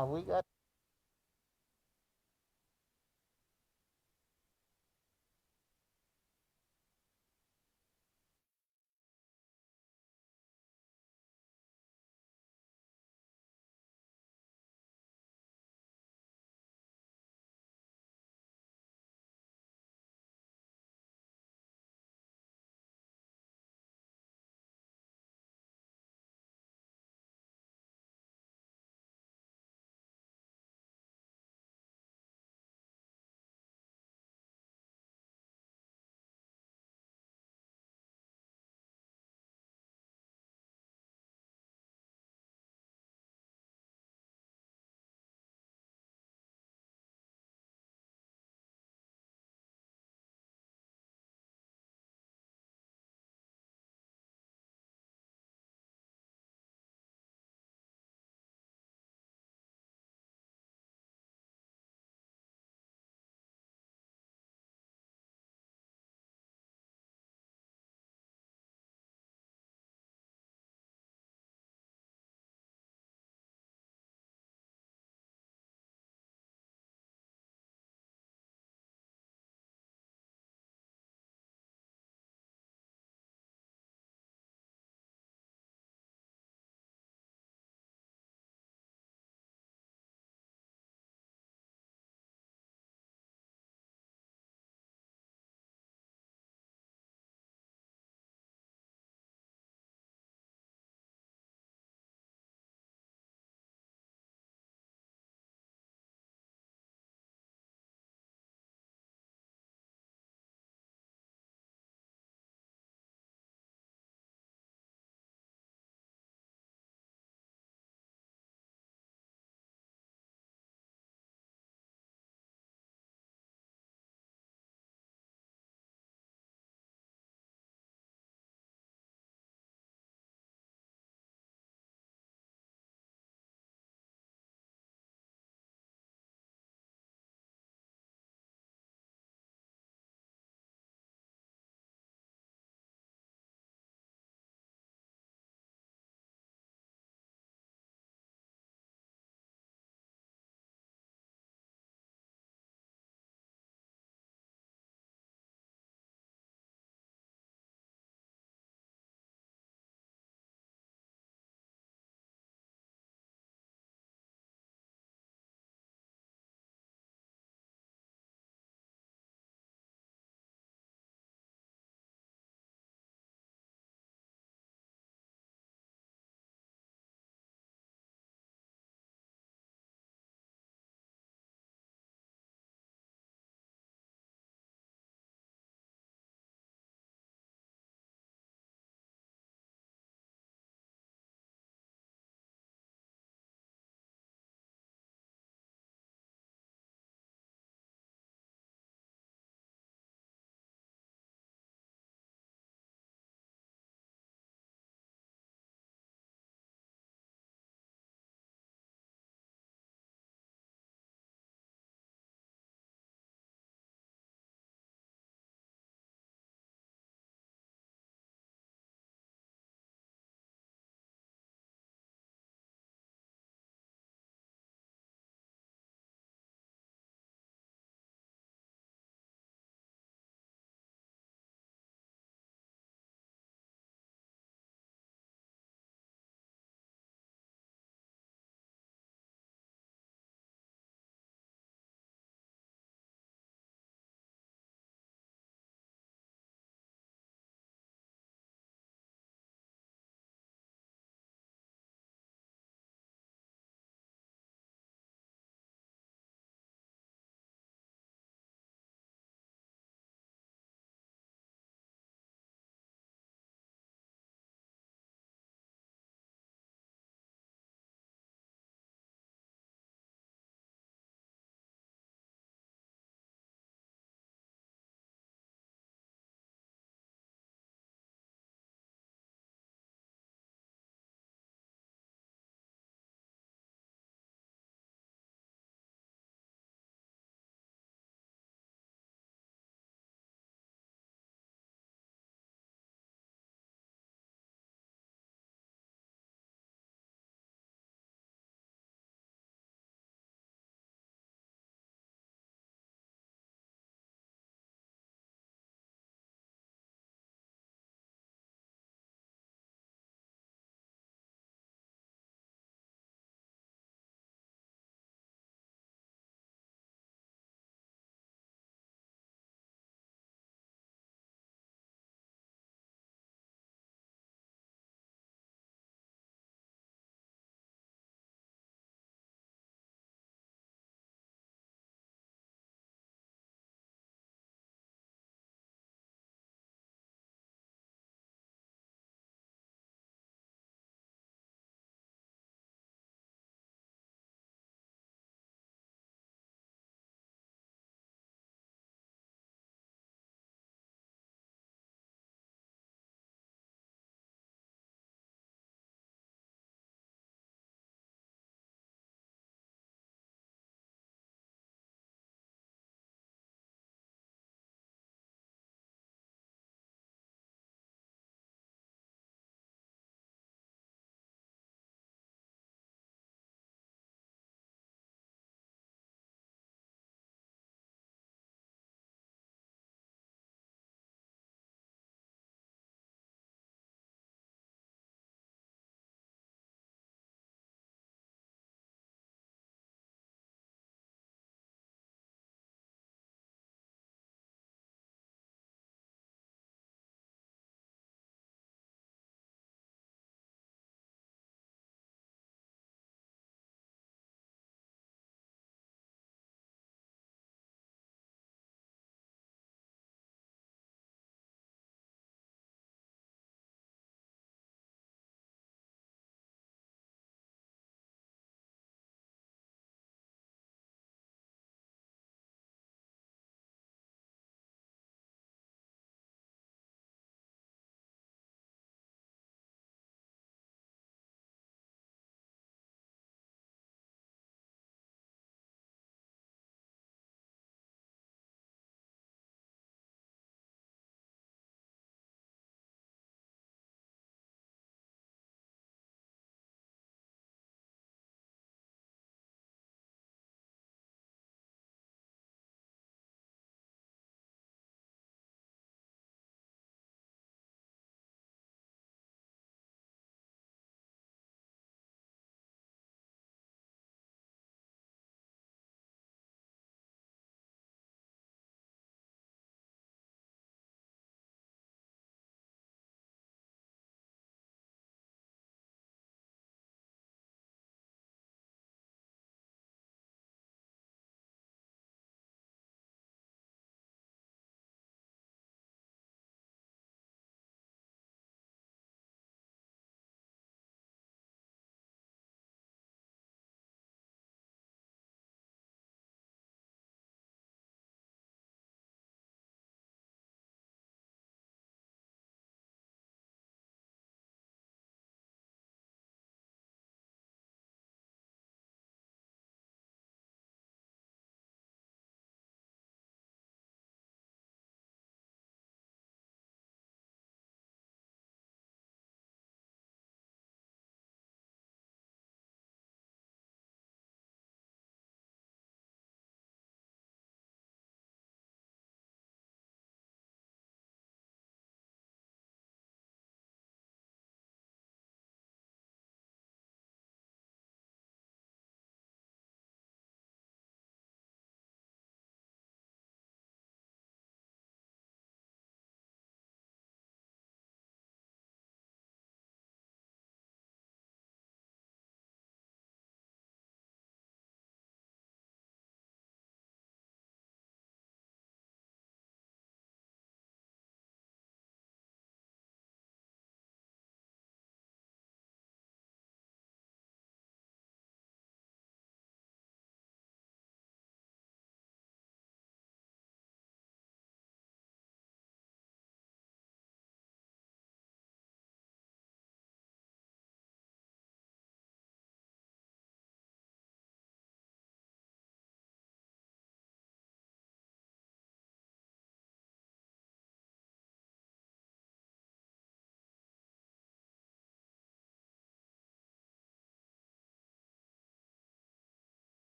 on. We got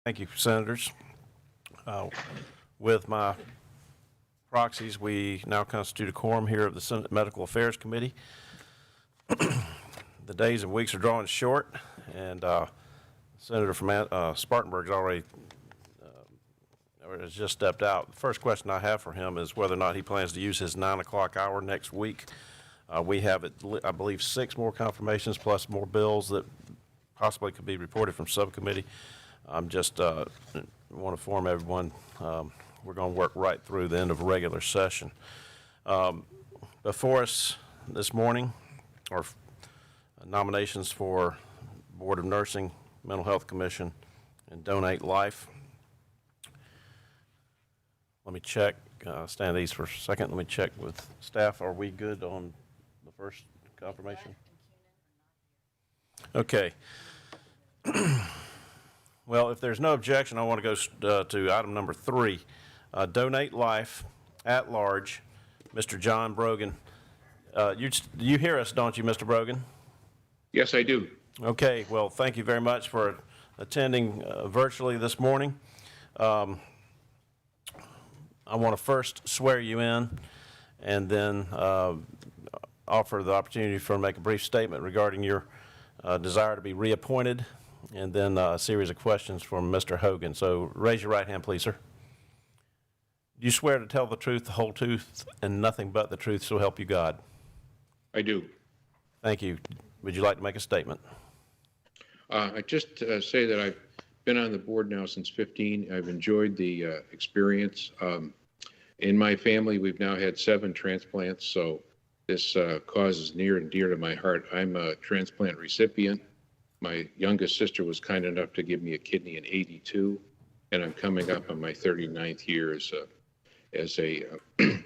Thank you, Senators. With my proxies, we now constitute a quorum here of the Senate Medical Affairs Committee. The days and weeks are drawing short, and Senator from Spartanburg has just stepped out. The first question I have for him is whether or not he plans to use his 9 o'clock hour next week. We have, I believe, 6 more confirmations plus more bills that possibly could be reported from subcommittee. I'm just want to inform everyone we're going to work right through the end of a regular session. Before us this morning are nominations for Board of Nursing, Mental Health Commission, and Donate Life. Let me check, stand these for a second. Let me check with staff. Are we good on the first confirmation? Okay. Well, if there's no objection, I want to go to item number 3, Donate Life at Large, Mr. John Brogan. You hear us, don't you, Mr. Brogan? Yes, I do. Okay, well, thank you very much for attending virtually this morning. I want to first swear you in and then offer the opportunity for make a brief statement regarding your desire to be reappointed, and then a series of questions from Mr. Hogan. So raise your right hand, please, sir. Do you swear to tell the truth, the whole truth, and nothing but the truth, so help you God? I do. Thank you. Would you like to make a statement? I just say that I've been on the board now since 15. I've enjoyed the experience. In my family, we've now had 7 transplants, so this cause is near and dear to my heart. I'm a transplant recipient. My youngest sister was kind enough to give me a kidney in '82, and I'm coming up on my 39th year as a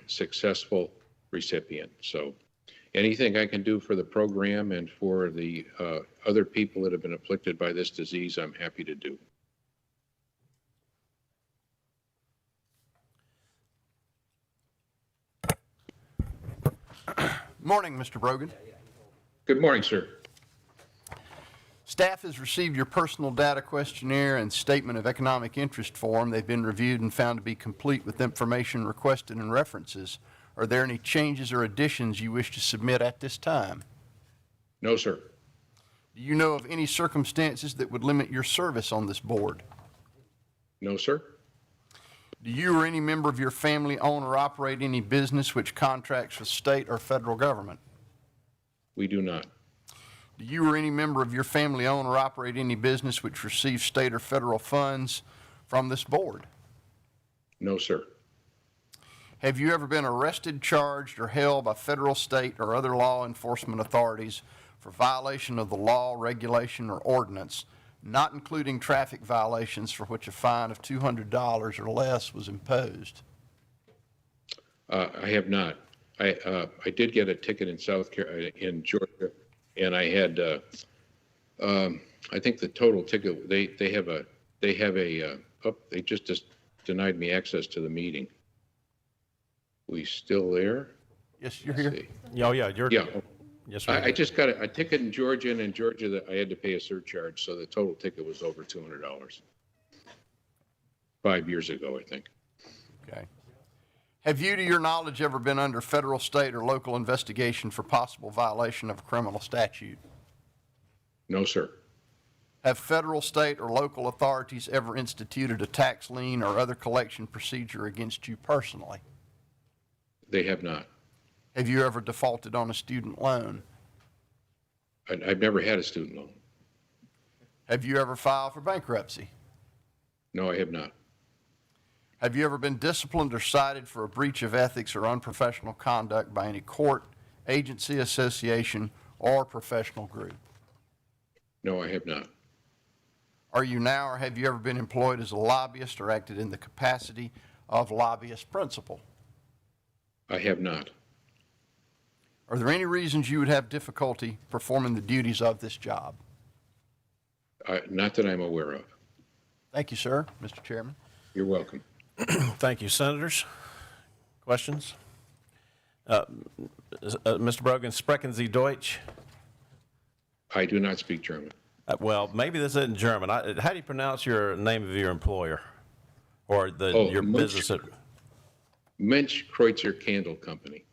successful recipient. So anything I can do for the program and for the other people that have been afflicted by this disease, I'm happy to do. Morning, Mr. Brogan. Good morning, sir. Staff has received your personal data questionnaire and statement of economic interest form. They've been reviewed and found to be complete with information requested and references. Are there any changes or additions you wish to submit at this time? No, sir. Do you know of any circumstances that would limit your service on this board? No, sir. Do you or any member of your family own or operate any business which contracts with state or federal government? We do not. Do you or any member of your family own or operate any business which receives state or federal funds from this board? No, sir. Have you ever been arrested, charged, or held by federal, state, or other law enforcement authorities for violation of the law, regulation, or ordinance, not including traffic violations for which a fine of $200 or less was imposed? I have not. I did get a ticket in in Georgia, and I had I think the total ticket they just denied me access to the meeting. We still there? Yes, you're here. Oh, yeah, you're. Yeah. Yes, sir. I just got a ticket in Georgia, and in Georgia that I had to pay a surcharge, so the total ticket was over $200. 5 years ago, I think. Okay. Have you, to your knowledge, ever been under federal, state, or local investigation for possible violation of a criminal statute? No, sir. Have federal, state, or local authorities ever instituted a tax lien or other collection procedure against you personally? They have not. Have you ever defaulted on a student loan? I've never had a student loan. Have you ever filed for bankruptcy? No, I have not. Have you ever been disciplined or cited for a breach of ethics or unprofessional conduct by any court, agency, association, or professional group? No, I have not. Are you now or have you ever been employed as a lobbyist or acted in the capacity of lobbyist principal? I have not. Are there any reasons you would have difficulty performing the duties of this job? Not that I'm aware of. Thank you, sir. Mr. Chairman. You're welcome. Thank you, Senators. Questions? Mr. Brogan, sprechen Sie Deutsch? I do not speak German. Well, maybe this isn't German. How do you pronounce your name of your employer? Or your Munch- business at Mensch Kreutzer Candle Company,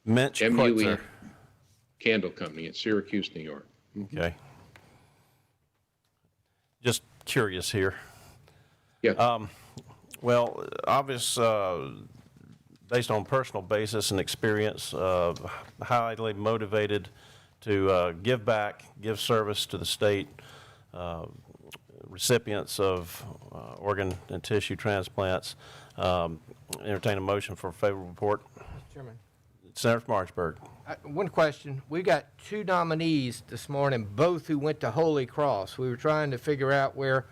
Mensch MUE Kreutzer? Candle Company in Syracuse, New York. Okay. Just curious here. Yeah. Well, based on personal basis and experience, highly motivated to give back, give service to the state, recipients of organ and tissue transplants. Entertain a motion for a favorable report. Chairman, Senator from Orangeburg. one question. We got two nominees this morning, both who went to Holy Cross. We were trying to figure out where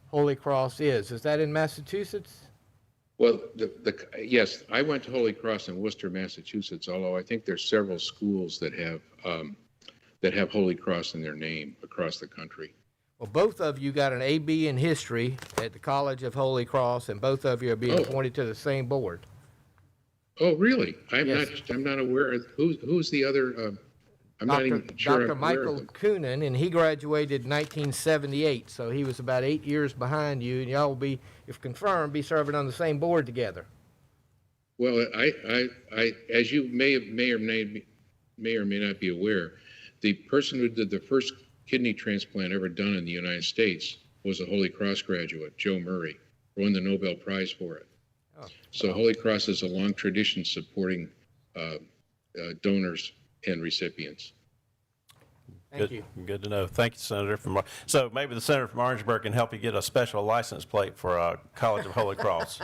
Holy Cross is. Is that in Massachusetts? Well, yes, I went to Holy Cross in Worcester, Massachusetts, although I think there's several schools that have Holy Cross in their name across the country. Well, both of you got an AB in history at the College of Holy Cross, and both of you are being Oh. appointed to the same board. Oh, really? Yes. I'm not aware of, who's the other, I'm not even sure Dr. I'm aware of Michael them. Coonan, and he graduated in 1978, so he was about 8 years behind you, and y'all will be, if confirmed, be serving on the same board together. Well, as you may or may not be aware, the person who did the first kidney transplant ever done in the United States was a Holy Cross graduate, Joe Murray, won the Nobel Prize for it. Oh. So Holy Cross has a long tradition supporting donors and recipients. Thank you. Good to know. Thank you, Senator. So maybe the Senator from Orangeburg can help you get a special license plate for College of Holy Cross.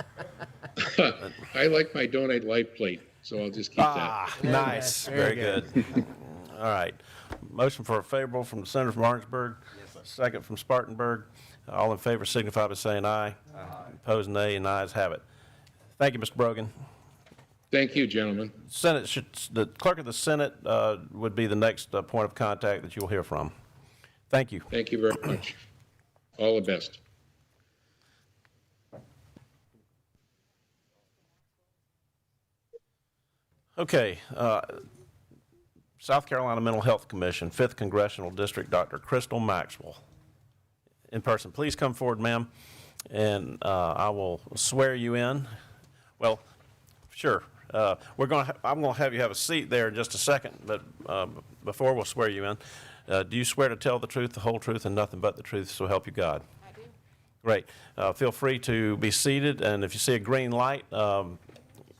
I like my donate light plate, so I'll just keep that. Ah, nice. Very Very good. All right. Motion for a favorable from the Senator from Orangeburg. Second from Spartanburg. All in favor signify by saying aye. Opposed, nay, and ayes have it. Thank you, Mr. Brogan. Thank you, gentlemen. The clerk of the Senate would be the next point of contact that you'll hear from. Thank you. Thank you very much. All the best. Okay. South Carolina Mental Health Commission, 5th Congressional District, Dr. Crystal Maxwell. In person. Please come forward, ma'am, and I will swear you in. Well, sure. I'm going to have you have a seat there in just a second, but before we'll swear you in, do you swear to tell the truth, the whole truth, and nothing but the truth, so help you God? I do. Great. Feel free to be seated, and if you see a green light,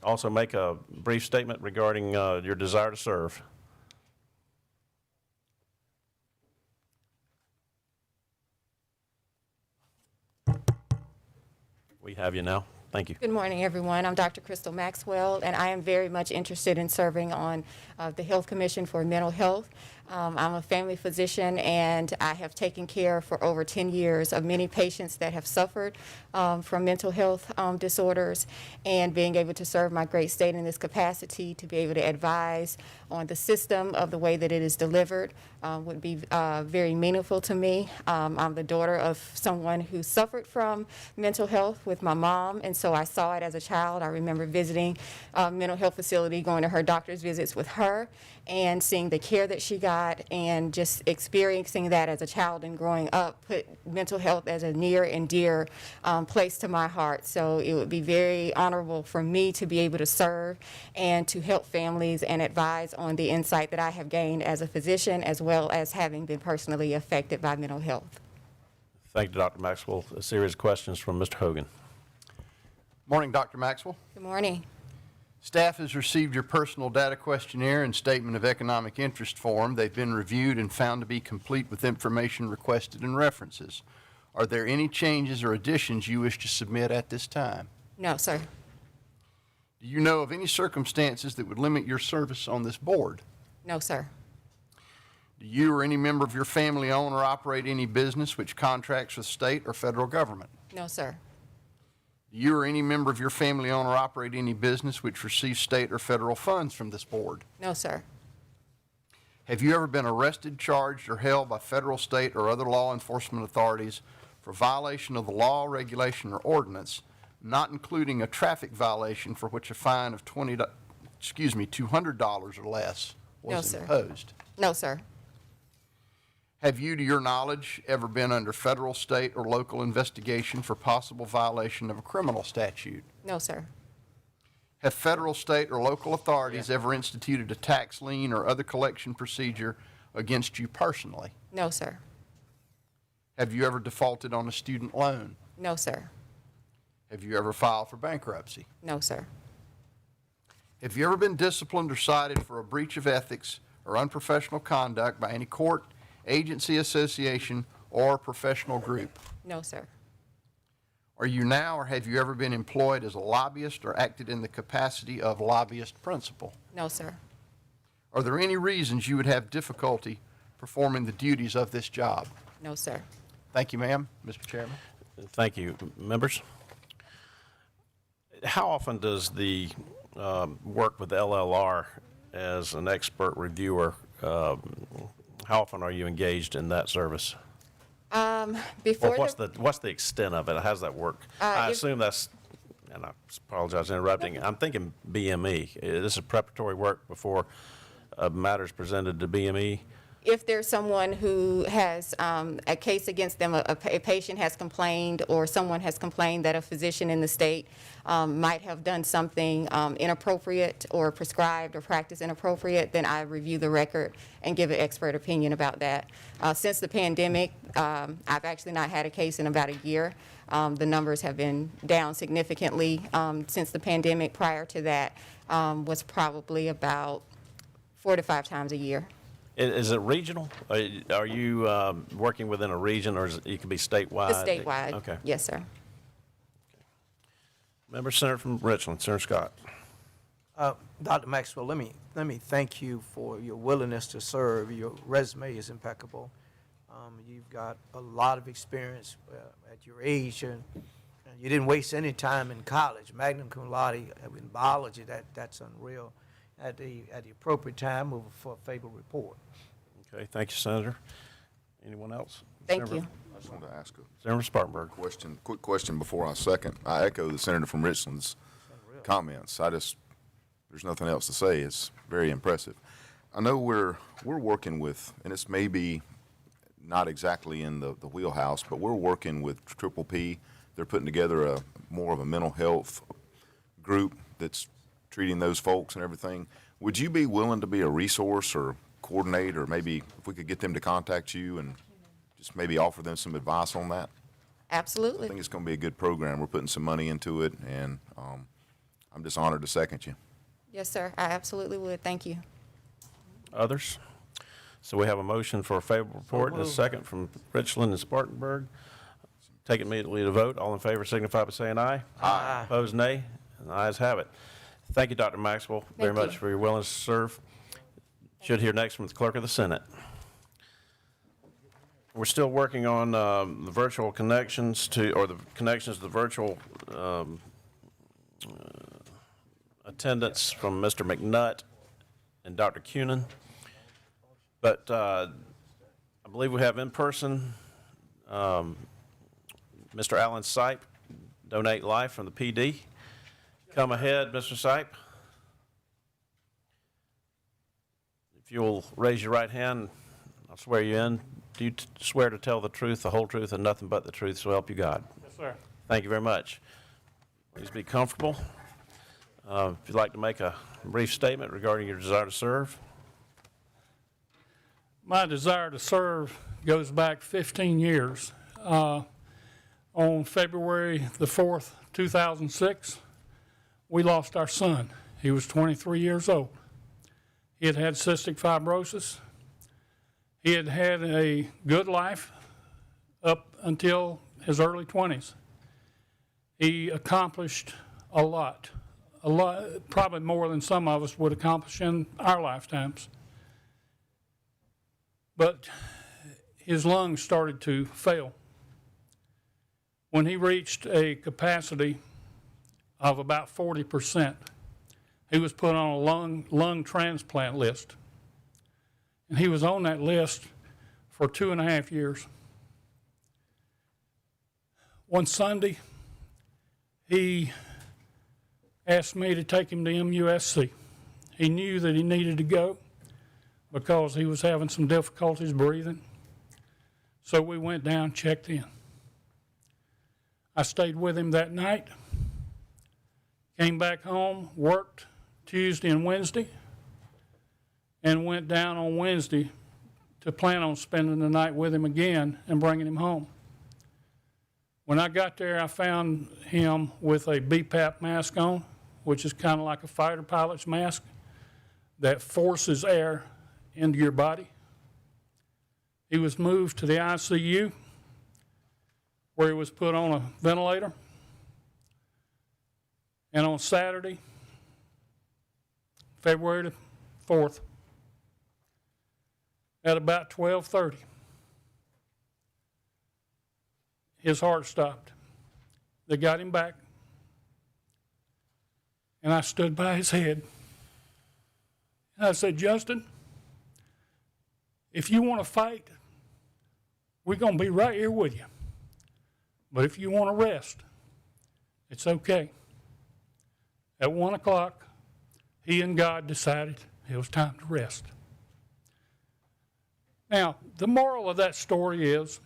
also make a brief statement regarding your desire to serve. We have you now. Thank you. Good morning, everyone. I'm Dr. Crystal Maxwell, and I am very much interested in serving on the Health Commission for Mental Health. I'm a family physician, and I have taken care for over 10 years of many patients that have suffered from mental health disorders, and being able to serve my great state in this capacity, to be able to advise on the system of the way that it is delivered would be very meaningful to me. I'm the daughter of someone who suffered from mental health with my mom, and so I saw it as a child. I remember visiting a mental health facility, going to her doctor's visits with her, and seeing the care that she got, and just experiencing that as a child and growing up put mental health as a near and dear place to my heart. So it would be very honorable for me to be able to serve and to help families and advise on the insight that I have gained as a physician, as well as having been personally affected by mental health. Thank you, Dr. Maxwell. A series of questions from Mr. Hogan. Morning, Dr. Maxwell. Good morning. Staff has received your personal data questionnaire and statement of economic interest form. They've been reviewed and found to be complete with information requested and references. Are there any changes or additions you wish to submit at this time? No, sir. Do you know of any circumstances that would limit your service on this board? No, sir. Do you or any member of your family own or operate any business which contracts with state or federal government? No, sir. Do you or any member of your family own or operate any business which receives state or federal funds from this board? No, sir. Have you ever been arrested, charged, or held by federal, state, or other law enforcement authorities for violation of the law, regulation, or ordinance, not including a traffic violation for which a fine of $200 or less No, was sir. imposed? No, sir. Have you, to your knowledge, ever been under federal, state, or local investigation for possible violation of a criminal statute? No, sir. Have federal, state, or local authorities ever instituted a tax lien or other collection procedure against you personally? No, sir. Have you ever defaulted on a student loan? No, sir. Have you ever filed for bankruptcy? No, sir. Have you ever been disciplined or cited for a breach of ethics or unprofessional conduct by any court, agency, association, or professional group? No, sir. Are you now or have you ever been employed as a lobbyist or acted in the capacity of lobbyist principal? No, sir. Are there any reasons you would have difficulty performing the duties of this job? No, sir. Thank you, ma'am. Mr. Chairman. Thank you. Members? How often does the work with LLR as an expert reviewer, how often are you engaged in that service? Before Or what's the extent of it? How does that work? I if- assume that's, and I apologize for interrupting, I'm thinking BME. This is preparatory work before matters presented to BME? if there's someone who has a case against them, a patient has complained, or someone has complained that a physician in the state might have done something inappropriate or prescribed or practiced inappropriate, then I review the record and give an expert opinion about that. Since the pandemic, I've actually not had a case in about a year. The numbers have been down significantly since the pandemic. Prior to that was probably about 4 to 5 times a year. Is it regional? Are you working within a region, or it could be statewide? The statewide. Okay. Yes, sir. Member Senator from Richland, Senator Scott. Dr. Maxwell, let me thank you for your willingness to serve. Your resume is impeccable. You've got a lot of experience at your age, and you didn't waste any time in college. Magna cum laude in biology, that's unreal. At the appropriate time, move for a favorable report. Okay, thank you, Senator. Anyone else? Thank Senator- you. I just wanted to ask a Senator Spartanburg. quick question before I second. I echo the senator from Richland's comments. There's nothing else to say. It's very impressive. I know we're working with, and it's maybe not exactly in the wheelhouse, but we're working with Triple P. They're putting together more of a mental health group that's treating those folks and everything. Would you be willing to be a resource or coordinate, or maybe if we could get them to contact you and just maybe offer them some advice on that? I Absolutely. think it's going to be a good program. We're putting some money into it, and I'm just honored to second you. Yes, sir. I absolutely would. Thank you. Others? So we have a motion for a favorable report and a second from Richland and Spartanburg. Take it immediately to vote. All in favor signify by saying aye. Aye. Opposed, nay. And the ayes have it. Thank you, Dr. Maxwell, very Thank much you. for your willingness to serve. Should hear next from the Clerk of the Senate. We're still working on the virtual connections to, or the connections to the virtual attendance from Mr. McNutt and Dr. Cunin. But I believe we have in person Mr. Alan Sipe, Donate Life from the PD. Come ahead, Mr. Sipe. If you'll raise your right hand, I'll swear you in. Do you swear to tell the truth, the whole truth, and nothing but the truth, so help you God? Yes, sir. Thank you very much. Please be comfortable. If you'd like to make a brief statement regarding your desire to serve. My desire to serve goes back 15 years. On February the 4th, 2006, we lost our son. He was 23 years old. He had had cystic fibrosis. He had had a good life up until his early 20s. He accomplished a lot, probably more than some of us would accomplish in our lifetimes. But his lungs started to fail. When he reached a capacity of about 40%, he was put on a lung transplant list. And he was on that list for 2.5 years. One Sunday, he asked me to take him to MUSC. He knew that he needed to go because he was having some difficulties breathing. So we went down, checked in. I stayed with him that night, came back home, worked Tuesday and Wednesday, and went down on Wednesday to plan on spending the night with him again and bringing him home. When I got there, I found him with a BPAP mask on, which is kind of like a fighter pilot's mask that forces air into your body. He was moved to the ICU, where he was put on a ventilator. And on Saturday, February the 4th, at about 12:30, his heart stopped. They got him back, and I stood by his head. And I said, Justin, if you want to fight, we're going to be right here with you. But if you want to rest, it's okay. At 1 o'clock, he and God decided it was time to rest. Now, the moral of that story is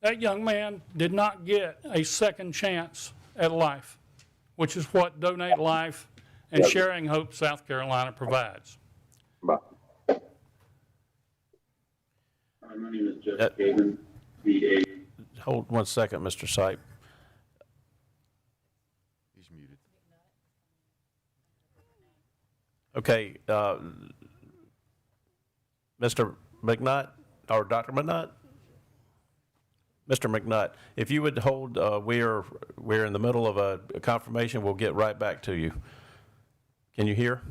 that young man did not get a second chance at life, which is what Donate Life and Sharing Hope South Carolina provides. My name is Jeff Gavin, VA. Hold 1 second, Mr. Sipe. He's muted. Okay, Mr. McNutt, or Dr. McNutt? Mr. McNutt, if you would hold, we're in the middle of a confirmation. We'll get right back to you. Can you hear?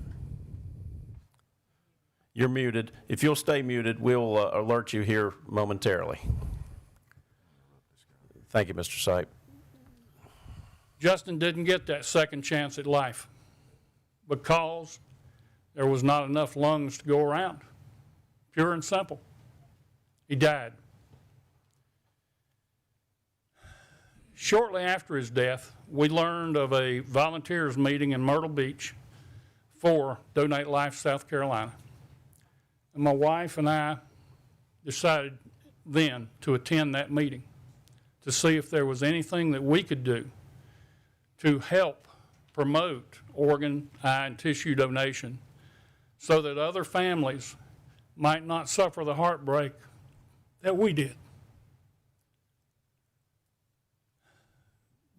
You're muted. If you'll stay muted, we'll alert you here momentarily. Thank you, Mr. Sipe. Justin didn't get that second chance at life because there was not enough lungs to go around. Pure and simple. He died. Shortly after his death, we learned of a volunteers meeting in Myrtle Beach for Donate Life South Carolina. And my wife and I decided then to attend that meeting to see if there was anything that we could do to help promote organ, eye, and tissue donation so that other families might not suffer the heartbreak that we did.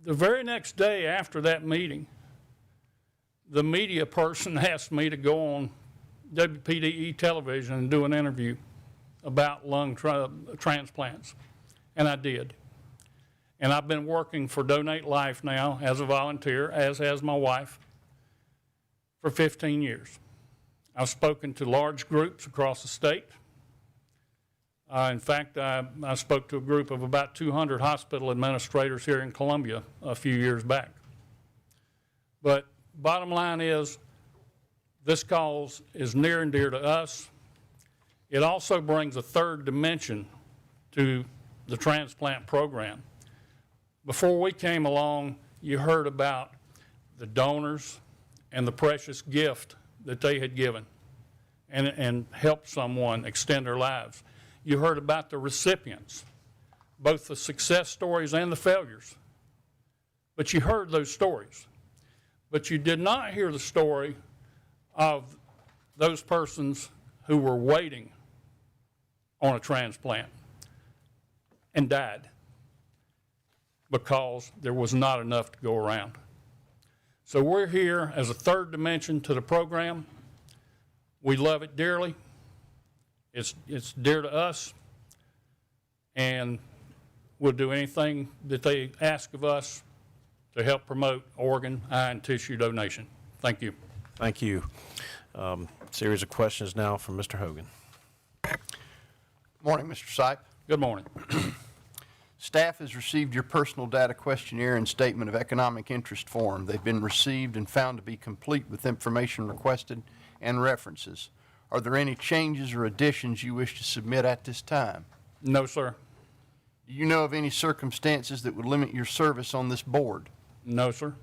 The very next day after that meeting, the media person asked me to go on WPDE television and do an interview about lung transplants, and I did. And I've been working for Donate Life now as a volunteer, as has my wife, for 15 years. I've spoken to large groups across the state. In fact, I spoke to a group of about 200 hospital administrators here in Columbia a few years back. But bottom line is, this cause is near and dear to us. It also brings a third dimension to the transplant program. Before we came along, you heard about the donors and the precious gift that they had given and helped someone extend their lives. You heard about the recipients, both the success stories and the failures. But you heard those stories. But you did not hear the story of those persons who were waiting on a transplant and died because there was not enough to go around. So we're here as a third dimension to the program. We love it dearly. It's dear to us, and we'll do anything that they ask of us to help promote organ, eye, and tissue donation. Thank you. Thank you. Series of questions now from Mr. Hogan. Morning, Mr. Sipe. Good morning. Staff has received your personal data questionnaire and statement of economic interest form. They've been received and found to be complete with information requested and references. Are there any changes or additions you wish to submit at this time? No, sir. Do you know of any circumstances that would limit your service on this board? No, sir.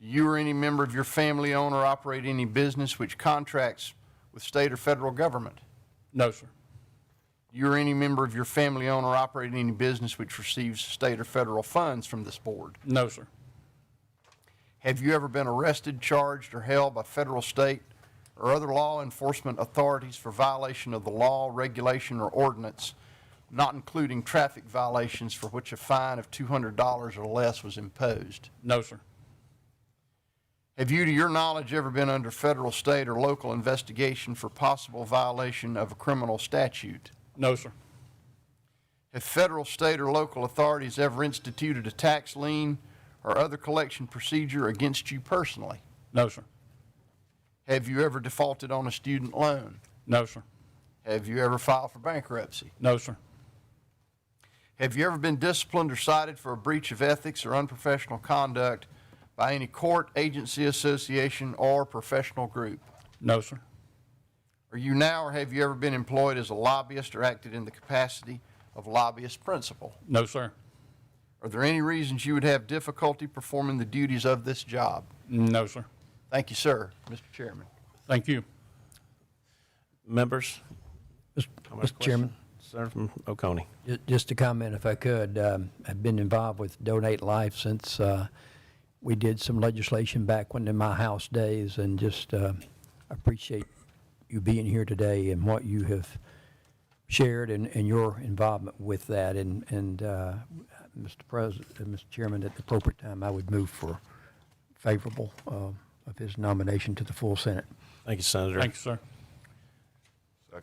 Do you or any member of your family own or operate any business which contracts with state or federal government? No, sir. You or any member of your family own or operate any business which receives state or federal funds from this board? No, sir. Have you ever been arrested, charged, or held by federal, state, or other law enforcement authorities for violation of the law, regulation, or ordinance, not including traffic violations for which a fine of $200 or less was imposed? No, sir. Have you, to your knowledge, ever been under federal, state, or local investigation for possible violation of a criminal statute? No, sir. Have federal, state, or local authorities ever instituted a tax lien or other collection procedure against you personally? No, sir. Have you ever defaulted on a student loan? No, sir. Have you ever filed for bankruptcy? No, sir. Have you ever been disciplined or cited for a breach of ethics or unprofessional conduct by any court, agency, association, or professional group? No, sir. Are you now or have you ever been employed as a lobbyist or acted in the capacity of lobbyist principal? No, sir. Are there any reasons you would have difficulty performing the duties of this job? No, sir. Thank you, sir. Mr. Chairman. Thank you. Members? Mr. Chairman, Senator from Oconee. just a comment if I could. I've been involved with Donate Life since we did some legislation back when in my House days, and just appreciate you being here today and what you have shared and your involvement with that. And Mr. President, Mr. Chairman, at the appropriate time, I would move for favorable of his nomination to the full Senate. Thank you, Senator. Thank you, sir.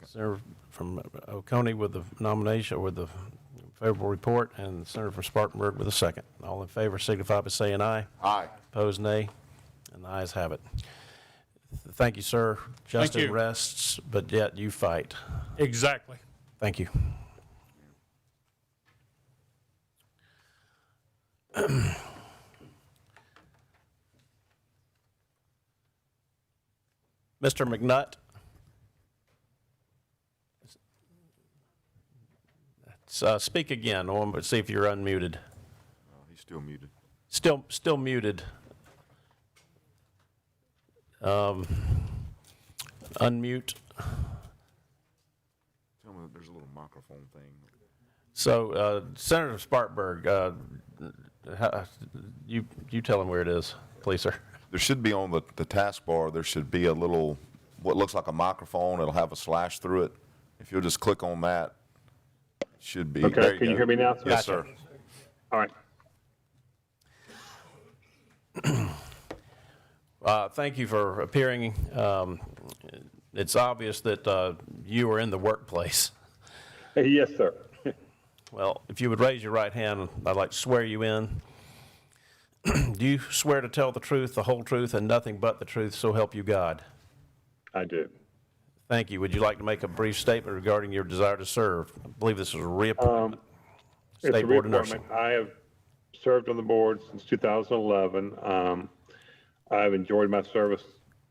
Senator from Oconee with the nomination, with the favorable report, and the Senator from Spartanburg with a second. All in favor signify by saying aye. Aye. Opposed, nay. And the ayes have it. Thank you, sir. Justin you. rests, but yet you fight. Exactly. Thank you. Mr. McNutt. Speak again. I want to see if you're unmuted. Oh, he's still muted. Still muted. Unmute. Tell me that there's a little microphone thing. So, Senator Spartanburg, you tell him where it is, please, sir. There should be on the taskbar, there should be a little, what looks like a microphone. It'll have a slash through it. If you'll just click on that, it should be. Okay, can you hear me now, sir? Yes, sir. All right. Thank you for appearing. It's obvious that you were in the workplace. Yes, sir. Well, if you would raise your right hand, I'd like to swear you in. Do you swear to tell the truth, the whole truth, and nothing but the truth, so help you God? I do. Thank you. Would you like to make a brief statement regarding your desire to serve? I believe this is a reappointment. It's a State Board of Nursing. reappointment. I have served on the board since 2011. I've enjoyed my service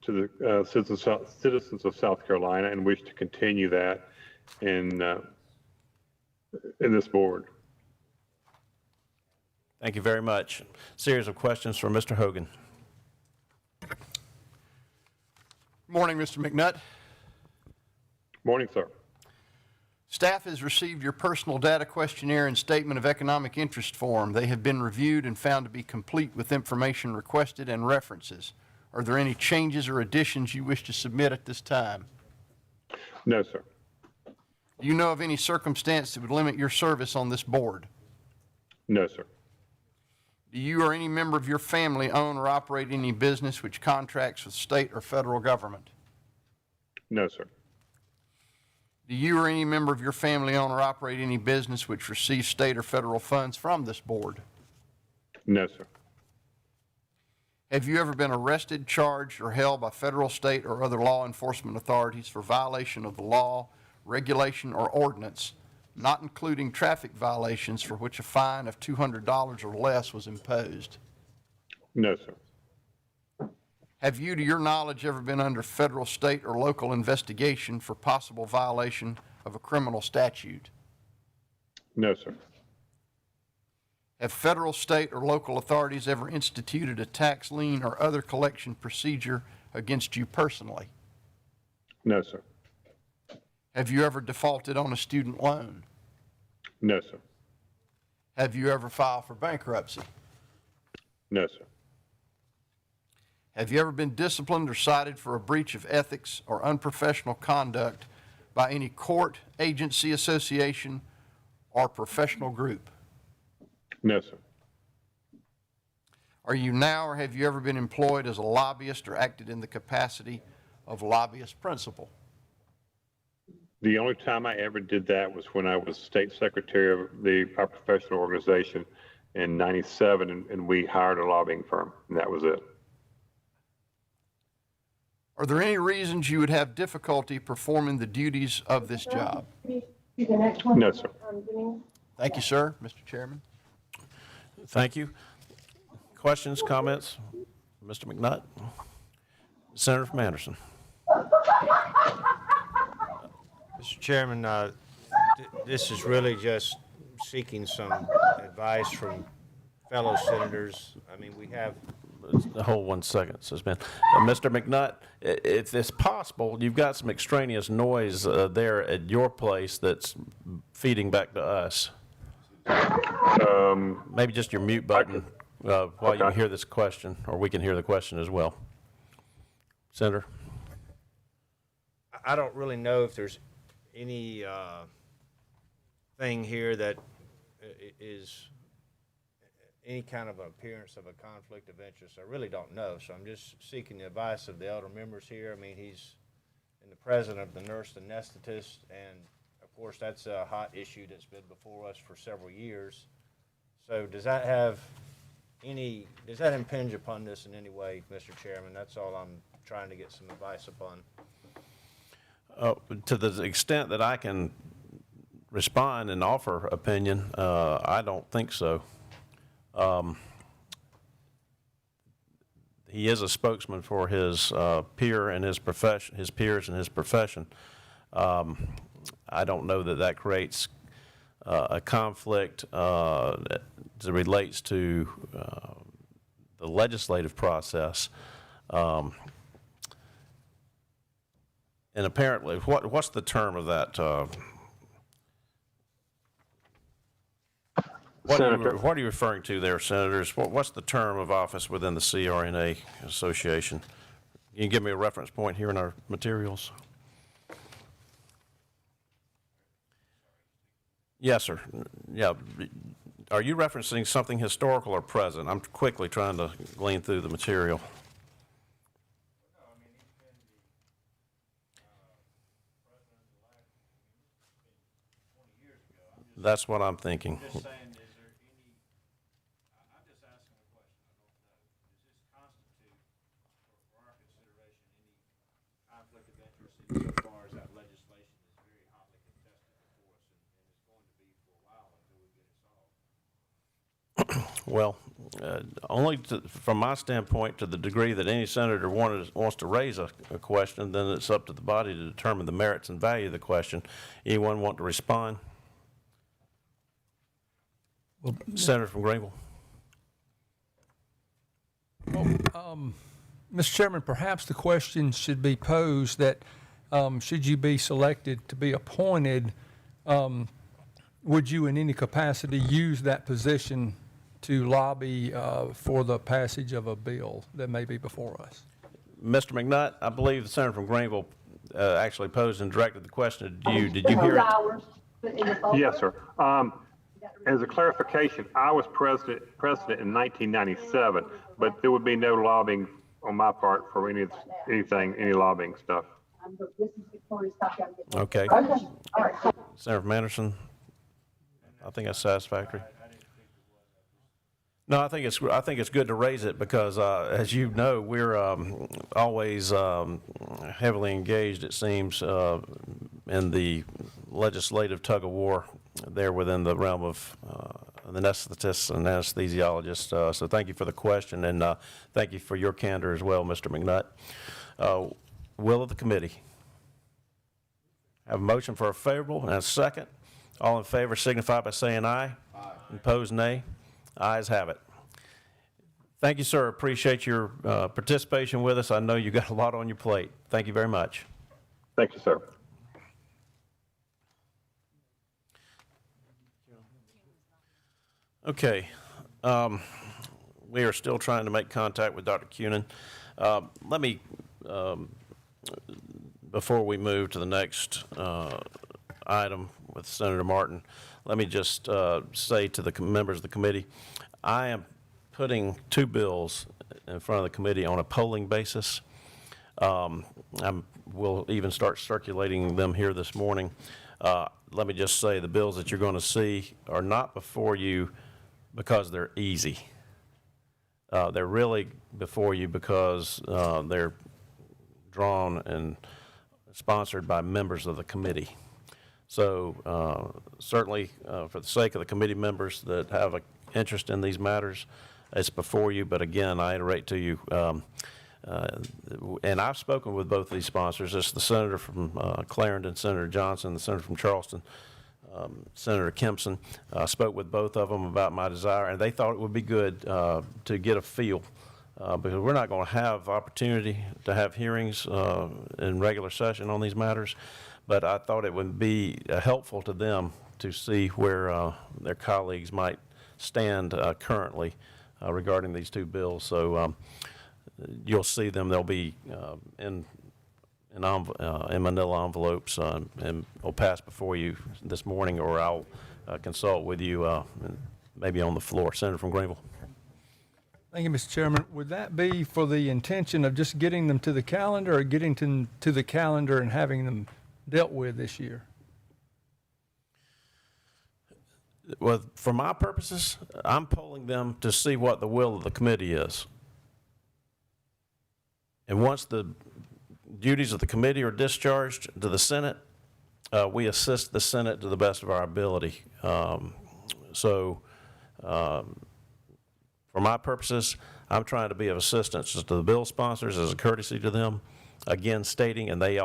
to the citizens of South Carolina and wish to continue that in this board. Thank you very much. Series of questions for Mr. Hogan. Good morning, Mr. McNutt. Morning, sir. Staff has received your personal data questionnaire and statement of economic interest form. They have been reviewed and found to be complete with information requested and references. Are there any changes or additions you wish to submit at this time? No, sir. Do you know of any circumstance that would limit your service on this board? No, sir. Do you or any member of your family own or operate any business which contracts with state or federal government? No, sir. Do you or any member of your family own or operate any business which receives state or federal funds from this board? No, sir. Have you ever been arrested, charged, or held by federal, state, or other law enforcement authorities for violation of the law, regulation, or ordinance, not including traffic violations for which a fine of $200 or less was imposed? No, sir. Have you, to your knowledge, ever been under federal, state, or local investigation for possible violation of a criminal statute? No, sir. Have federal, state, or local authorities ever instituted a tax lien or other collection procedure against you personally? No, sir. Have you ever defaulted on a student loan? No, sir. Have you ever filed for bankruptcy? No, sir. Have you ever been disciplined or cited for a breach of ethics or unprofessional conduct by any court, agency, association, or professional group? No, sir. Are you now or have you ever been employed as a lobbyist or acted in the capacity of lobbyist principal? The only time I ever did that was when I was state secretary of our professional organization in '97, and we hired a lobbying firm, and that was it. Are there any reasons you would have difficulty performing the duties of this job? No, sir. Thank you, sir. Mr. Chairman. Thank you. Questions, comments? Mr. McNutt? Senator from Anderson. Mr. Chairman, this is really just seeking some advice from fellow senators. I mean, we have. Hold 1 second, Suspend. Mr. McNutt, if it's possible, you've got some extraneous noise there at your place that's feeding back to us. Maybe just your mute button while you hear this question, or we can hear the question as well. Senator? I don't really know if there's any thing here that is any kind of appearance of a conflict of interest. I really don't know, so I'm just seeking the advice of the elder members here. I mean, he's the president of the nurse anesthetist, and of course that's a hot issue that's been before us for several years. So does that impinge upon this in any way, Mr. Chairman? That's all I'm trying to get some advice upon. To the extent that I can respond and offer opinion, I don't think so. He is a spokesman for his peer and his profession, his peers and his profession. I don't know that that creates a conflict that relates to the legislative process. And apparently, what's the term of that? What are you referring to there, Senators? What's the term of office within the CRNA Association? Can you give me a reference point here in our materials? Yes, sir. Yeah. Are you referencing something historical or present? I'm quickly trying to glean through the material. That's what I'm thinking. So far as that legislation is very hotly contested before us, and it's going to be for a while until we get it solved. Well, only from my standpoint, to the degree that any senator wants to raise a question, then it's up to the body to determine the merits and value of the question. Anyone want to respond? Well, Senator from Greenville. Mr. Chairman, perhaps the question should be posed that should you be selected to be appointed, would you in any capacity use that position to lobby for the passage of a bill that may be before us? Mr. McNutt, I believe the senator from Greenville actually posed and directed the question to you. Did you hear it? Yes, sir. As a clarification, I was president in 1997, but there would be no lobbying on my part for any lobbying stuff. Okay. Senator from Anderson, I think that's satisfactory. No, I think it's good to raise it because, as you know, we're always heavily engaged, it seems, in the legislative tug of war there within the realm of the anesthetists and anesthesiologists. So thank you for the question, and thank you for your candor as well, Mr. McNutt. Will of the committee. Have a motion for a favorable and a second. All in favor signify by saying aye. Aye. Opposed, nay. Ayes have it. Thank you, sir. Appreciate your participation with us. I know you got a lot on your plate. Thank you very much. Thank you, sir. Okay. We are still trying to make contact with Dr. Cunin. Let me, before we move to the next item with Senator Martin, let me just say to the members of the committee, I am putting two bills in front of the committee on a polling basis. We'll even start circulating them here this morning. Let me just say the bills that you're going to see are not before you because they're easy. They're really before you because they're drawn and sponsored by members of the committee. So certainly for the sake of the committee members that have an interest in these matters, it's before you. But again, I iterate to you, and I've spoken with both of these sponsors. It's the senator from Clarendon, Senator Johnson, the senator from Charleston, Senator Kempson. Spoke with both of them about my desire, and they thought it would be good to get a feel because we're not going to have opportunity to have hearings in regular session on these matters, but I thought it would be helpful to them to see where their colleagues might stand currently regarding these two bills. So you'll see them. They'll be in manila envelopes and will pass before you this morning, or I'll consult with you maybe on the floor. Senator from Greenville. Thank you, Mr. Chairman. Would that be for the intention of just getting them to the calendar, or getting to the calendar and having them dealt with this year? Well, for my purposes, I'm polling them to see what the will of the committee is. And once the duties of the committee are discharged to the Senate, we assist the Senate to the best of our ability. For my purposes, I'm trying to be of assistance to the bill sponsors as a courtesy to them. Again, stating, and they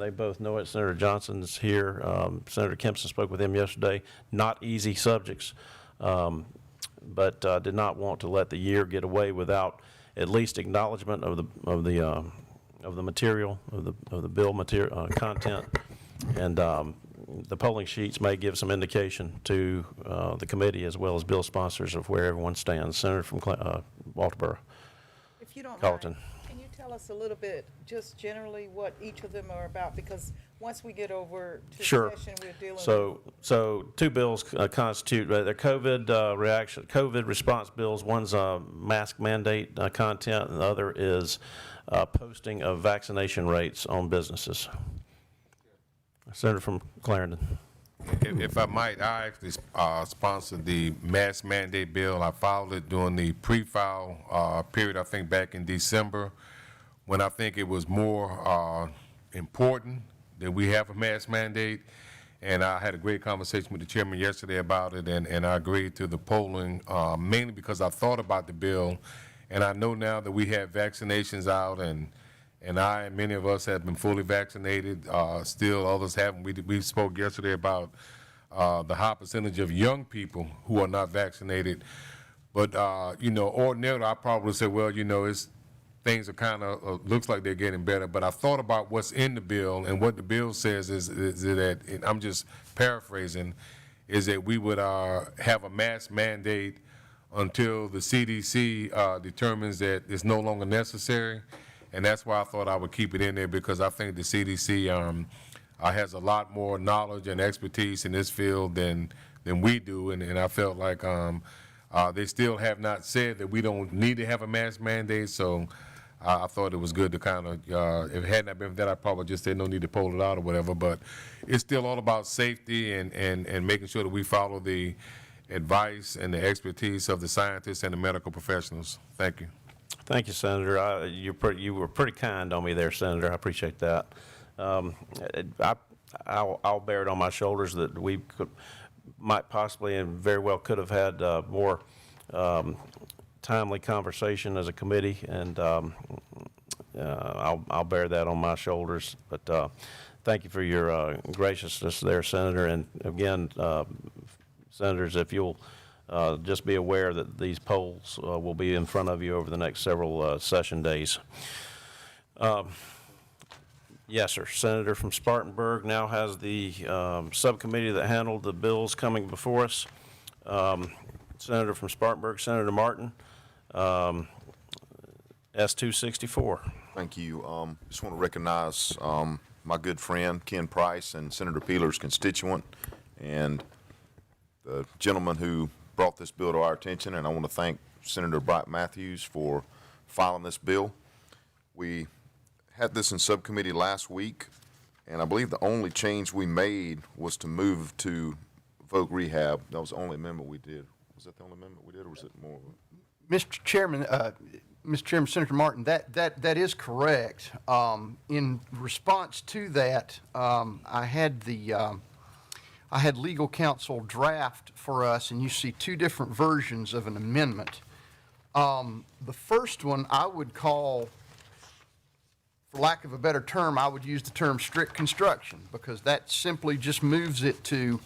both know it, Senator Johnson's here, Senator Kempson spoke with him yesterday, not easy subjects, but did not want to let the year get away without at least acknowledgement of the material, of the bill material, content, and the polling sheets may give some indication to the committee as well as bill sponsors of where everyone stands. Senator from Walterboro. If you don't Colleton. mind, can you tell us a little bit, just generally, what each of them are about? Because once we get over to Sure. session, we're dealing with... So two bills constitute, they're COVID response bills. One's mask mandate content, and the other is posting of vaccination rates on businesses. Senator from Clarendon. If I might, I actually sponsored the mask mandate bill. I filed it during the pre-file period, I think back in December, when I think it was more important that we have a mask mandate. And I had a great conversation with the chairman yesterday about it, and I agreed to the polling, mainly because I thought about the bill, and I know now that we have vaccinations out, and I and many of us have been fully vaccinated. Still, others haven't. We spoke yesterday about the high percentage of young people who are not vaccinated. But, ordinarily, I probably say, well, things are kind of, looks like they're getting better. But I thought about what's in the bill, and what the bill says is that, and I'm just paraphrasing, is that we would have a mask mandate until the CDC determines that it's no longer necessary. And that's why I thought I would keep it in there, because I think the CDC has a lot more knowledge and expertise in this field than we do. And I felt like they still have not said that we don't need to have a mask mandate. So I thought it was good to kind of, if it had not been for that, I probably just said no need to pull it out or whatever. But it's still all about safety and making sure that we follow the advice and the expertise of the scientists and the medical professionals. Thank you. Thank you, Senator. You were pretty kind on me there, Senator. I appreciate that. I'll bear it on my shoulders that we might possibly and very well could have had more timely conversation as a committee, and I'll bear that on my shoulders. But thank you for your graciousness there, Senator. And again, Senators, if you'll just be aware that these polls will be in front of you over the next several session days. Yes, sir. Senator from Spartanburg now has the subcommittee that handled the bills coming before us. Senator from Spartanburg, Senator Martin, S-264. Thank you. Just want to recognize my good friend Ken Price and Senator Peeler's constituent and the gentleman who brought this bill to our attention, and I want to thank Senator Bright Matthews for filing this bill. We had this in subcommittee last week, and I believe the only change we made was to move to voc rehab. That was the only amendment we did. Was that the only amendment we did, or was it more? Mr. Chairman, Senator Martin, that is correct. In response to that, I had legal counsel draft for us, and you see two different versions of an amendment. The first one I would call, for lack of a better term, I would use the term strict construction, because that simply just moves it to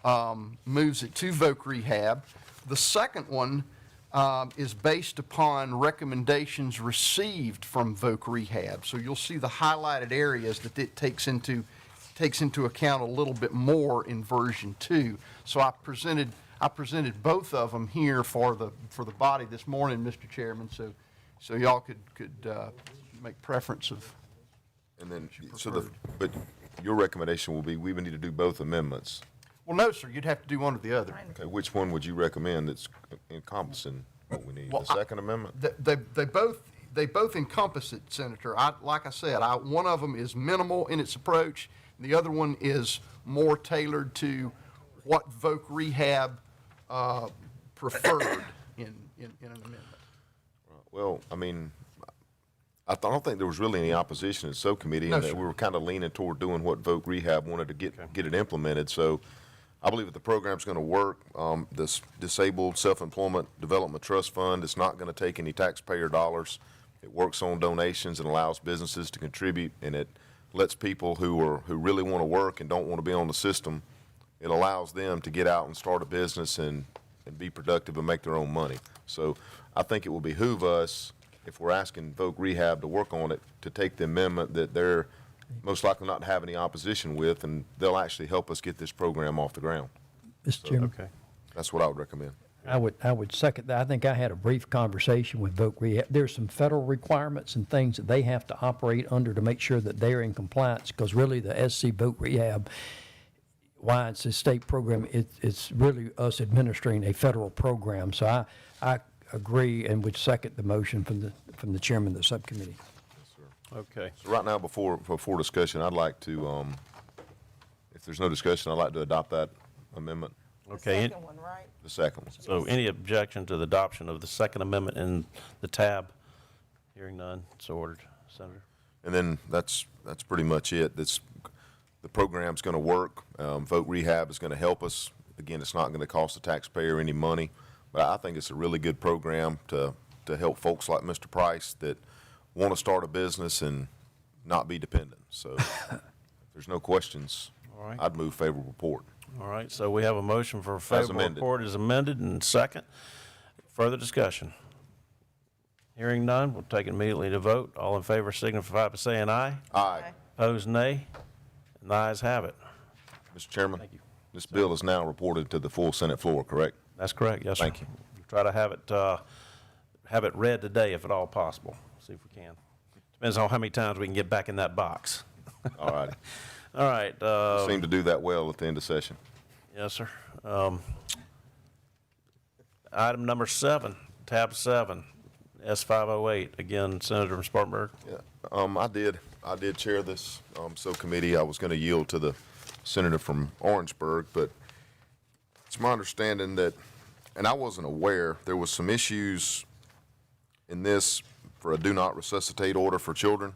voc rehab. The second one is based upon recommendations received from voc rehab. So you'll see the highlighted areas that it takes into account a little bit more in version 2. So I presented both of them here for the body this morning, Mr. Chairman, so y'all could make preference of. And then, but your recommendation will be we would need to do both amendments. Well, no, sir, you'd have to do one or the other. Okay, which one would you recommend that's encompassing what we need? Well, The second amendment? They both encompass it, Senator. Like I said, one of them is minimal in its approach, and the other one is more tailored to what voc rehab preferred in an amendment. Well, I mean, I don't think there was really any opposition in subcommittee, No, and that sir. we were kind of leaning toward doing what voc rehab wanted to get it implemented. So I believe that the program's going to work. This Disabled Self-Employment Development Trust Fund is not going to take any taxpayer dollars. It works on donations and allows businesses to contribute, and it lets people who really want to work and don't want to be on the system, it allows them to get out and start a business and be productive and make their own money. So I think it will behoove us, if we're asking voc rehab to work on it, to take the amendment that they're most likely not to have any opposition with, and they'll actually help us get this program off the ground. Mr. Chairman, Okay. That's what I would recommend. I would second that. I think I had a brief conversation with voc rehab. There's some federal requirements and things that they have to operate under to make sure that they're in compliance, because really the SC voc rehab, why it's a state program, it's really us administering a federal program. So I agree and would second the motion from the chairman of the subcommittee. Okay. So right now, before discussion, I'd like to, if there's no discussion, I'd like to adopt that amendment, Okay. Second one, right? the second one. So any objection to the adoption of the second amendment in the tab? Hearing none, so ordered. Senator? And then that's pretty much it. The program's going to work. Voc rehab is going to help us. Again, it's not going to cost the taxpayer any money, but I think it's a really good program to help folks like Mr. Price that want to start a business and not be dependent. So if there's no questions, All right. I'd move favorable report. All right, so we have a motion for a favorable amended. report as amended, and second. Further discussion? Hearing none, we'll take it immediately to vote. All in favor signify by saying aye. Aye. Opposed, nay. And the ayes have it. Mr. Chairman? Thank you. This bill is now reported to the full Senate floor, correct? That's correct, yes, sir. Thank you. Try to have it read today if at all possible. See if we can. Depends on how many times we can get back in that box. All righty. All right. Seem to do that well at the end of session. Yes, sir. Item number 7, tab 7, S508. Again, Senator from Spartanburg. Yeah, I did chair this subcommittee. I was going to yield to the senator from Orangeburg, but it's my understanding that, and I wasn't aware, there was some issues in this for a do not resuscitate order for children.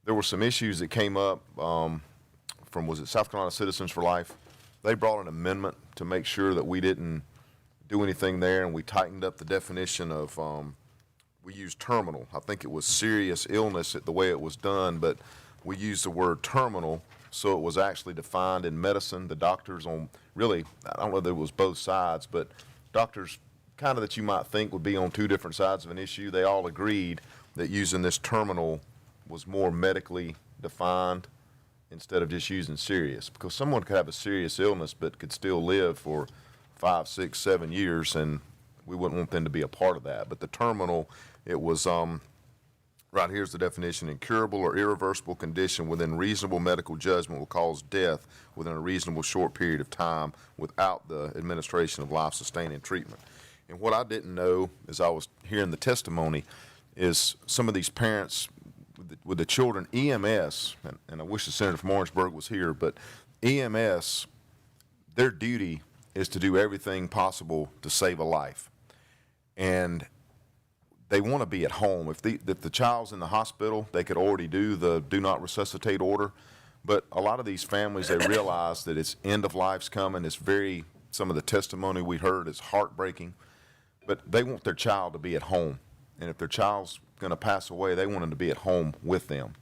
There were some issues that came up from, was it South Carolina Citizens for Life? They brought an amendment to make sure that we didn't do anything there, and we tightened up the definition of, we used terminal. I think it was serious illness the way it was done, but we used the word terminal, so it was actually defined in medicine. The doctors really, I don't know that it was both sides, but doctors kind of that you might think would be on two different sides of an issue, they all agreed that using this terminal was more medically defined instead of just using serious, because someone could have a serious illness but could still live for 5, 6, 7 years, and we wouldn't want them to be a part of that. But the terminal, it was, right here's the definition: incurable or irreversible condition within reasonable medical judgment will cause death within a reasonable short period of time without the administration of life-sustaining treatment. And what I didn't know as I was hearing the testimony is some of these parents with the children, EMS, and I wish the senator from Orangeburg was here, but EMS, their duty is to do everything possible to save a life. And they want to be at home. If the child's in the hospital, they could already do the do not resuscitate order. But a lot of these families, they realize that it's end of life's coming. It's some of the testimony we heard is heartbreaking. But they want their child to be at home. And if their child's going to pass away, they want them to be at home with them.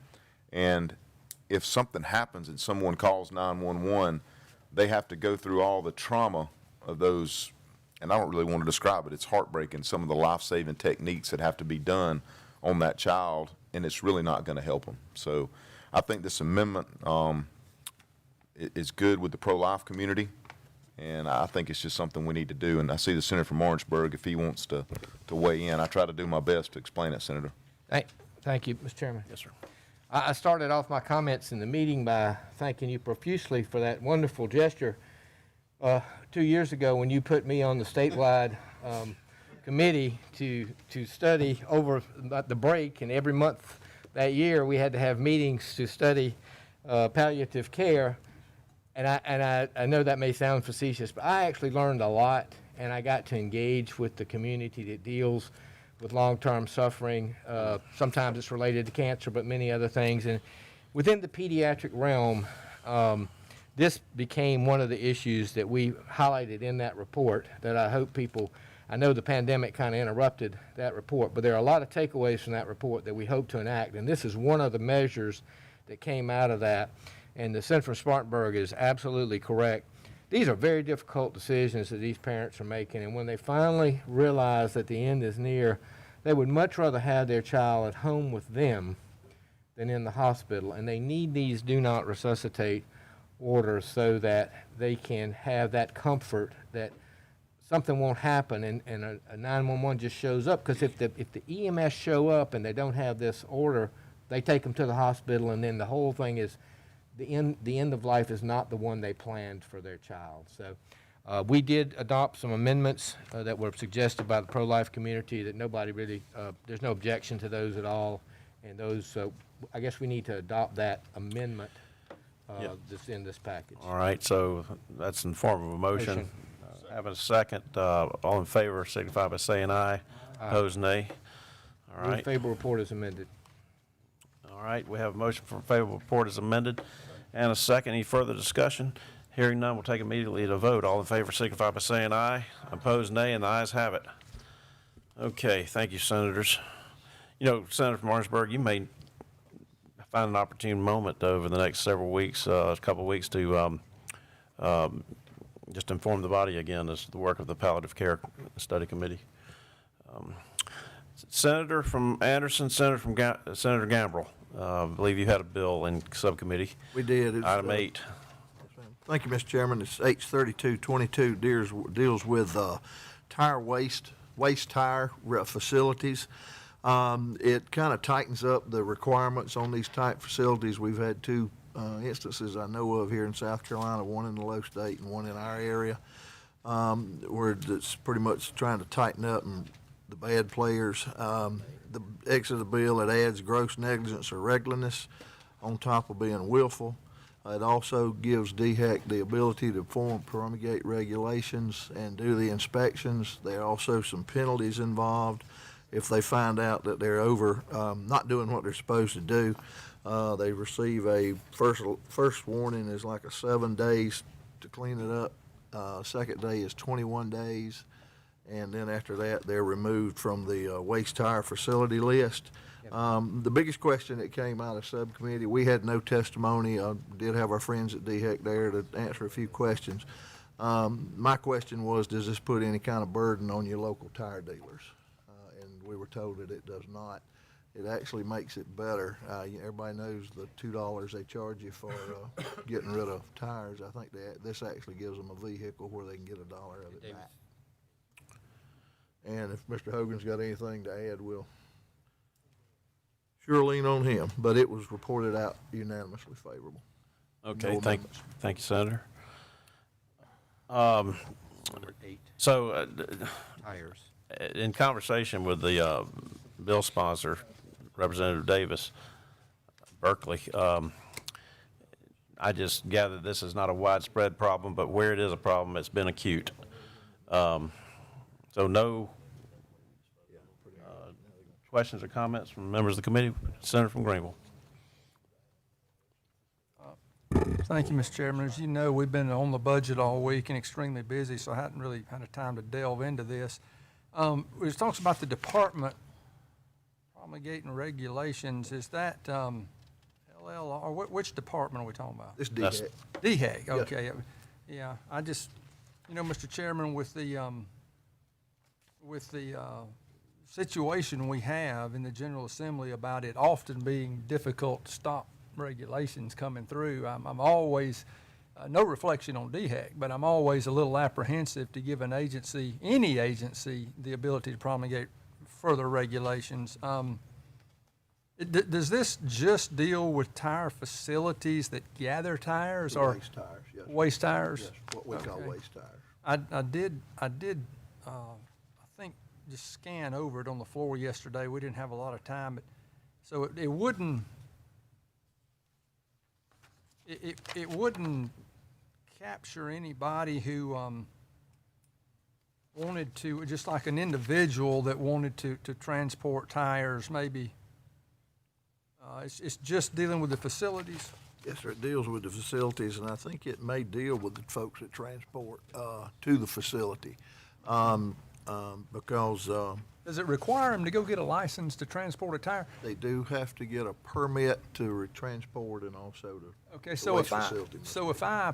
And if something happens and someone calls 911, they have to go through all the trauma of those. And I don't really want to describe it. It's heartbreaking, some of the life-saving techniques that have to be done on that child, and it's really not going to help them. So I think this amendment is good with the pro-life community, and I think it's just something we need to do. And I see the senator from Orangeburg, if he wants to weigh in. I try to do my best to explain it, Senator. Thank you, Mr. Chairman. Yes, sir. I started off my comments in the meeting by thanking you profusely for that wonderful gesture 2 years ago when you put me on the statewide committee to study over the break, and every month that year we had to have meetings to study palliative care. And I know that may sound facetious, but I actually learned a lot, and I got to engage with the community that deals with long-term suffering. Sometimes it's related to cancer, but many other things. And within the pediatric realm, this became one of the issues that we highlighted in that report that I hope people, I know the pandemic kind of interrupted that report, but there are a lot of takeaways from that report that we hope to enact, and this is one of the measures that came out of that. And the Senator from Spartanburg is absolutely correct. These are very difficult decisions that these parents are making, and when they finally realize that the end is near, they would much rather have their child at home with them than in the hospital, and they need these do not resuscitate orders so that they can have that comfort that something won't happen and a 911 just shows up. Because if the EMS show up and they don't have this order, they take them to the hospital, and then the whole thing is the end of life is not the one they planned for their child. So we did adopt some amendments that were suggested by the pro-life community that nobody really, there's no objection to those at all. And those, I guess we need to adopt that amendment that's in this package. All right, so that's in the form of a motion. Having a second, all in favor signify by saying aye. Opposed, nay. All Move right. favorable report is amended. All right, we have a motion for favorable report as amended and a second. Any further discussion? Hearing none, we'll take immediately to vote. All in favor signify by saying aye. Opposed, nay, and the ayes have it. Okay, thank you, senators. You know, Senator from Orangeburg, you may find an opportune moment over the next several weeks, a couple of weeks, to just inform the body again as to the work of the Palliative Care Study Committee. Senator from Anderson, Senator Gambrell, I believe you had a bill in subcommittee. We did. Item 8. Thank you, Mr. Chairman. It's H3222 deals with tire waste tire facilities. It kind of tightens up the requirements on these type facilities. We've had two instances I know of here in South Carolina, one in the Low State and one in our area, where it's pretty much trying to tighten up and the bad players. The exit of the bill, it adds gross negligence or recklessness on top of being willful. It also gives DHEC the ability to promulgate regulations and do the inspections. There are also some penalties involved if they find out that they're not doing what they're supposed to do. They receive a first warning is like 7 days to clean it up. Second day is 21 days. And then after that, they're removed from the waste tire facility list. The biggest question that came out of subcommittee, we had no testimony. I did have our friends at DHEC there to answer a few questions. My question was, does this put any kind of burden on your local tire dealers? And we were told that it does not. it actually makes it better. Everybody knows the $2 they charge you for getting rid of tires. I think this actually gives them a vehicle where they can get $1 of it back. And if Mr. Hogan's got anything to add, we'll sure lean on him. But it was reported out unanimously favorable. Okay, No thank you, Senator. So, Tires. in conversation with the bill sponsor, Representative Davis, Berkeley, I just gathered this is not a widespread problem, but where it is a problem, it's been acute. So no questions or comments from members of the committee? Senator from Greenville. Thank you, Mr. Chairman. As you know, we've been on the budget all week and extremely busy, so I hadn't really had a time to delve into this. It talks about the department promulgating regulations. Is that LLR? Which department are we talking about? This DHEC. DHEC, okay. Yeah, I just, Mr. Chairman, with the situation we have in the General Assembly about it often being difficult to stop regulations coming through, I'm always, no reflection on DHEC, but I'm always a little apprehensive to give an agency, any agency, the ability to promulgate further regulations. Does this just deal with tire facilities that gather tires or? Waste tires, yes. Waste tires? Yes, what we call waste tires. I did, I think, just scan over it on the floor yesterday. We didn't have a lot of time, but, so it wouldn't, it wouldn't capture anybody who, wanted to, just like an individual that wanted to transport tires, maybe. It's just dealing with the facilities? Yes, sir, it deals with the facilities, and I think it may deal with the folks that transport to the facility, because Does it require them to go get a license to transport a tire? they do have to get a permit to transport and also to Okay, the so waste if I, facility. so if I,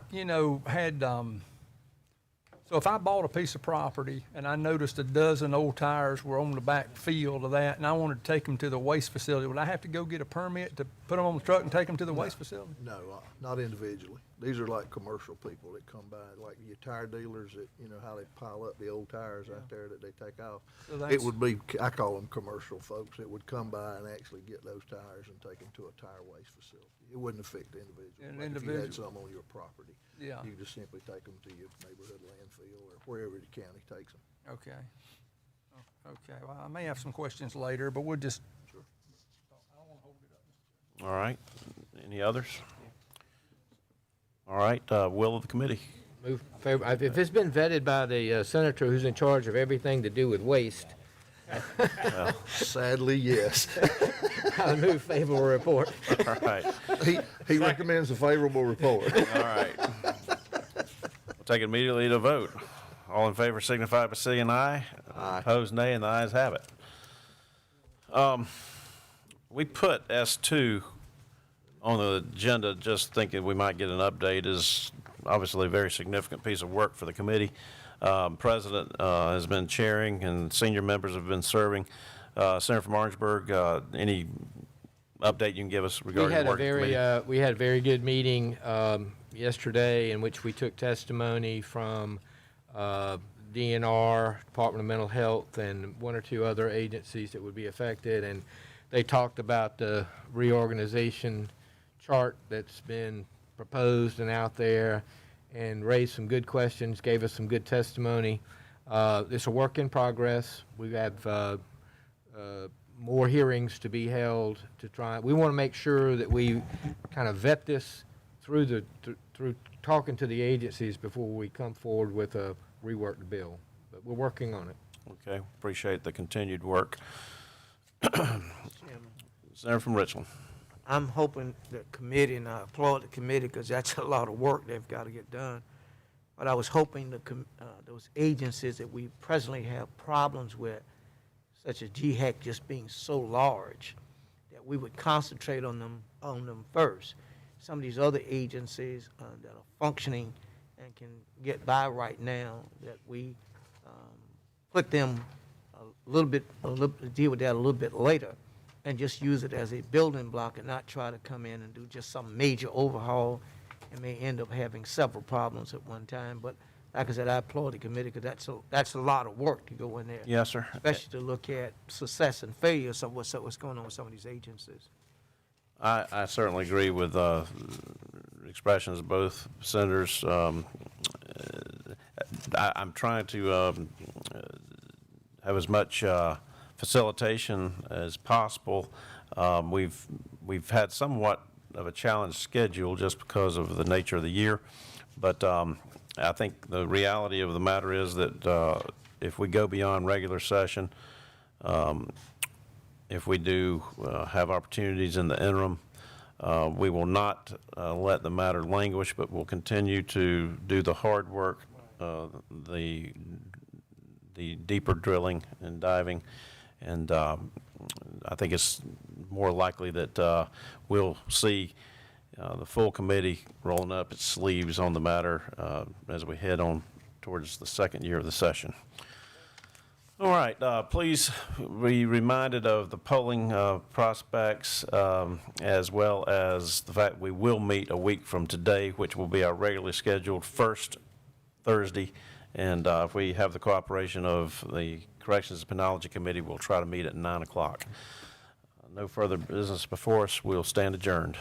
had, so if I bought a piece of property and I noticed a dozen old tires were on the back field of that, and I wanted to take them to the waste facility, would I have to go get a permit to put them on the truck and take them to the waste facility? No, not individually. These are like commercial people that come by, like your tire dealers that, how they pile up the old tires out there that they take off. So It that's- would be, I call them commercial folks that would come by and actually get those tires and take them to a tire waste facility. It wouldn't affect the individual. An Like if you had individual. some on your property, Yeah, you just simply take them to your neighborhood landfill or wherever the county takes them. okay. Okay, well, I may have some questions later, but we'll just. All right. Any others? All right, will of the committee. Move favor, if it's been vetted by the senator who's in charge of everything to do with waste, Sadly, yes. I move favorable report. All right, He recommends a favorable report. all right. We'll take it immediately to vote. All in favor signify by saying aye. Aye. Opposed, nay, and the ayes have it. We put S2 on the agenda just thinking we might get an update. Is obviously a very significant piece of work for the committee. President has been chairing and senior members have been serving. Senator from Orangeburg, any update you can give us regarding the work of the committee? We had a very good meeting yesterday in which we took testimony from DNR, Department of Mental Health, and one or two other agencies that would be affected, and they talked about the reorganization chart that's been proposed and out there, and raised some good questions, gave us some good testimony. It's a work in progress. We have more hearings to be held to try. We want to make sure that we kind of vet this through through talking to the agencies before we come forward with a reworked bill. But we're working on it. Okay, appreciate the continued work. Senator from Richland. I'm hoping the committee, and I applaud the committee because that's a lot of work they've got to get done. But I was hoping those agencies that we presently have problems with, such as GHEC just being so large, that we would concentrate on them first. Some of these other agencies that are functioning and can get by right now, that we put them deal with that a little bit later. and just use it as a building block and not try to come in and do just some major overhaul and may end up having several problems at one time. But like I said, I applaud the committee because that's a lot of work to go in there. Yes, sir. Especially to look at success and failure of what's going on with some of these agencies. I certainly agree with expressions of both senators. I'm trying to have as much facilitation as possible. We've had somewhat of a challenged schedule just because of the nature of the year, but I think the reality of the matter is that if we go beyond regular session, if we do have opportunities in the interim, we will not let the matter languish, but we'll continue to do the hard work, the deeper drilling and diving, and I think it's more likely that we'll see the full committee rolling up its sleeves on the matter as we head on towards the second year of the session. All right, please be reminded of the polling prospects as well as the fact we will meet a week from today, which will be our regularly scheduled first Thursday. And if we have the cooperation of the Corrections and Penology Committee, we'll try to meet at 9 o'clock. No further business before us. We'll stand adjourned.